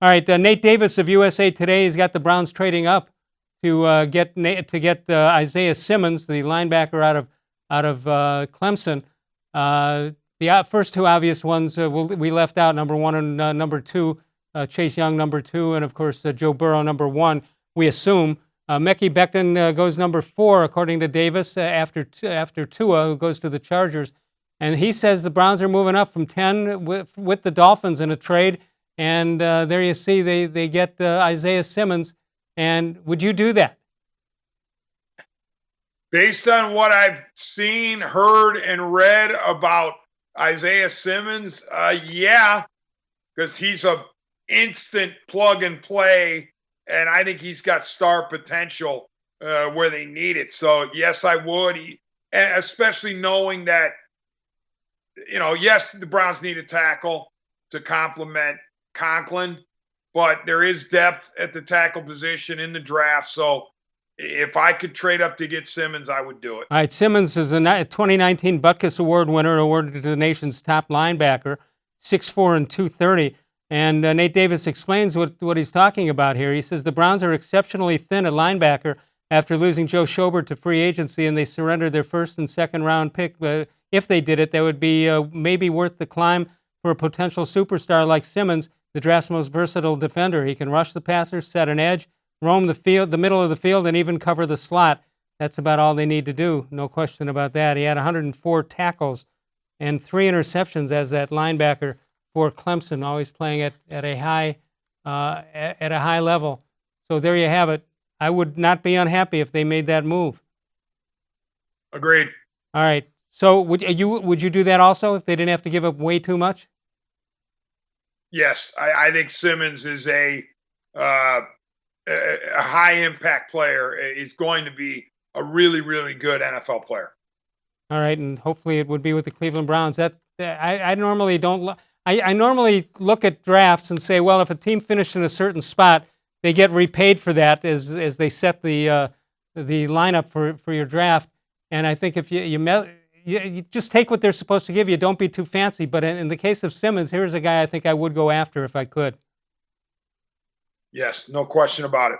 All right, Nate Davis of USA Today has got the Browns trading up to get Isaiah Simmons, the linebacker out of Clemson. The first two obvious ones we left out, number one and number two, Chase Young number two, and of course Joe Burrow number one. We assume Mekhi Becton goes number four, according to Davis, after Tua, who goes to the Chargers. And he says the Browns are moving up from 10 with the Dolphins in a trade. And there you see they get Isaiah Simmons. And would you do that? Based on what I've seen, heard, and read about Isaiah Simmons, yeah, because he's a instant plug and play, and I think he's got star potential where they need it. So yes, I would, and especially knowing that, yes, the Browns need a tackle to complement Conklin, but there is depth at the tackle position in the draft. So if I could trade up to get Simmons, I would do it. All right, Simmons is a 2019 Butkus Award winner, awarded to the nation's top linebacker, 6'4" and 230. And Nate Davis explains what he's talking about here. He says the Browns are exceptionally thin at linebacker after losing Joe Schobert to free agency, and they surrendered their first and second round pick. If they did it, that would be maybe worth the climb for a potential superstar like Simmons, the draft's most versatile defender. He can rush the passer, set an edge, roam the field, the middle of the field, and even cover the slot. That's about all they need to do. No question about that. He had 104 tackles and 3 interceptions as that linebacker for Clemson, always playing at a high level. So there you have it. I would not be unhappy if they made that move. Agreed. All right. So would you do that also if they didn't have to give up way too much? Yes, I think Simmons is a high impact player. He's going to be a really, really good NFL player. All right, and hopefully it would be with the Cleveland Browns. I normally don't. I normally look at drafts and say, well, if a team finished in a certain spot, they get repaid for that as they set the lineup for your draft. And I think if you just take what they're supposed to give you, don't be too fancy. But in the case of Simmons, here's a guy I think I would go after if I could. Yes, no question about it.